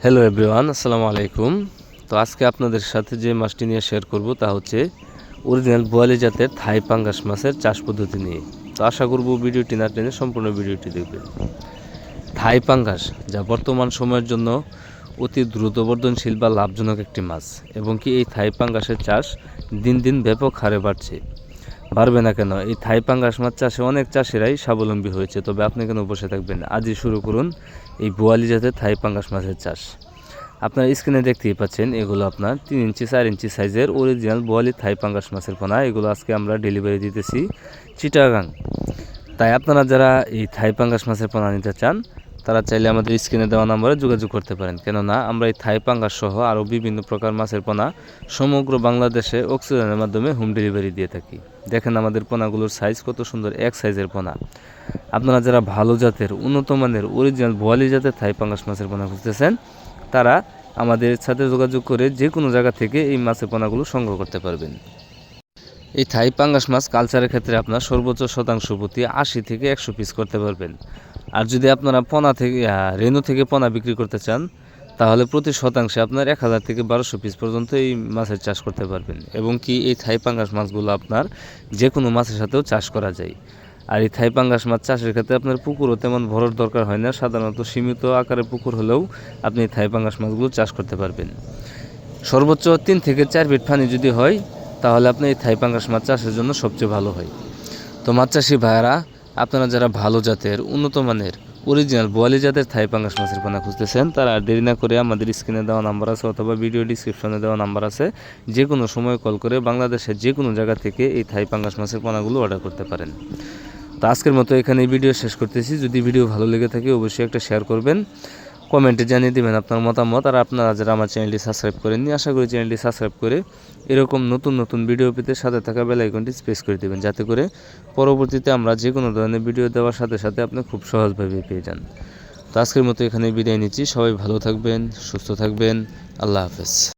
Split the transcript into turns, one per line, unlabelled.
Hello everyone, আসসালামু আলাইকুম। তো আজকে আপনাদের সাথে যে মাছটি নিয়ে শেয়ার করব তা হচ্ছে অরিজিনাল বোয়ালি জাতের থাই পাঙ্গাস মাছের চাষ পদ্ধতি নিয়ে। তো আশা করব ভিডিওটি না টেনে সম্পূর্ণ ভিডিওটি দেখবেন। থাই পাঙ্গাস, যা বর্তমান সময়ের জন্য অতি দ্রুত বর্ধনশীল বা লাভজনক একটি মাছ, এবং কি এই থাই পাঙ্গাসের চাষ দিন দিন ব্যাপক হারে বাড়বে না কেন? এই থাই পাঙ্গাস মাছ চাষে অনেক চাষিরাই স্বাবলম্বী হয়েছে। তবে আপনি কেন বসে থাকবেন? আজই শুরু করুন এই বোয়ালি জাতের থাই পাঙ্গাস মাছের চাষ। আপনার স্ক্রিনে দেখতেই পাচ্ছেন, এগুলো আপনার 3 ইঞ্চি 4 ইঞ্চি সাইজের অরিজিনাল বোয়ালি থাই পাঙ্গাস মাছের পোনা। এগুলো আজকে আমরা ডেলিভারি দিতেছি চিটাগাং। তাই আপনারা যারা এই থাই পাঙ্গাস মাছের পোনা নিতে চান, তারা চাইলে আমাদের স্ক্রিনে দেওয়া নম্বরে যোগাযোগ করতে পারেন। কেননা আমরা এই থাই পাঙ্গাস সহ আরও বিভিন্ন প্রকার মাছের পোনা সমগ্র বাংলাদেশে অক্সিজেনের মাধ্যমে হোম ডেলিভারি দিয়ে থাকি। দেখেন আমাদের পোনাগুলোর সাইজ কত সুন্দর, এক সাইজের পোনা। আপনারা যারা ভালো জাতের উন্নত মানের অরিজিনাল বোয়ালি জাতের থাই পাঙ্গাস মাছের পোনা খুঁজতেছেন, তারা আমাদের সাথে যোগাযোগ করে যে কোনো জায়গা থেকে এই মাছের পোনাগুলো সংগ্রহ করতে পারবেন। এই থাই পাঙ্গাস মাছ কালচারের ক্ষেত্রে আপনার সর্বোচ্চ শতাংশ প্রতি 80 থেকে 100 পিস করতে পারবেন। আর যদি আপনারা পোনা থেকে রেনু থেকে পোনা বিক্রি করতে চান, তাহলে প্রতি শতাংশে আপনার 1000 থেকে 1200 পিস পর্যন্ত এই মাছের চাষ করতে পারবেন। এবং কি এই থাই পাঙ্গাস মাছগুলো আপনার যে কোনো মাছের সাথেও চাষ করা যায়। আর এই থাই পাঙ্গাস মাছ চাষের ক্ষেত্রে আপনার পুকুরও তেমন ভরার দরকার হয় না। সাধারণত সীমিত আকারের পুকুর হলেও আপনি থাই পাঙ্গাস মাছগুলো চাষ করতে পারবেন। সর্বোচ্চ 3 থেকে 4 ফিট পানি যদি হয়, তাহলে আপনি এই থাই পাঙ্গাস মাছ চাষের জন্য সবচেয়ে ভালো হয়। তো মাছ চাষি ভাইয়ারা, আপনারা যারা ভালো জাতের উন্নত মানের অরিজিনাল বোয়ালি জাতের থাই পাঙ্গাস মাছের পোনা খুঁজতেছেন, তারা আর দেরি না করে আমাদের স্ক্রিনে দেওয়া নাম্বার আছে অথবা ভিডিও ডিসক্রিপশনে দেওয়া নাম্বার আছে, যে কোনো সময় কল করে বাংলাদেশের যে কোনো জায়গা থেকে এই থাই পাঙ্গাস মাছের পোনাগুলো অর্ডার করতে পারেন। তো আজকের মতো এখানে এই ভিডিও শেষ করতেছি। যদি ভিডিও ভালো লেগে থাকে অবশ্যই একটা শেয়ার করবেন, কমেন্টে জানিয়ে দেবেন আপনার মতামত। আর আপনারা যারা আমার চ্যানেলটি সাবস্ক্রাইব করেননি, আশা করি চ্যানেলটি সাবস্ক্রাইব করে এরকম নতুন নতুন ভিডিও পেতে সাথে থাকা বেল আইকনটি প্রেস করে দেবেন, যাতে করে পরবর্তীতে আমরা যে কোনো ধরনের ভিডিও দেওয়ার সাথে সাথে আপনি খুব সহজভাবে পেয়ে যান। তো আজকের মতো এখানে বিদায় নিচ্ছি। সবাই ভালো থাকবেন, সুস্থ থাকবেন। আল্লাহ হাফেজ।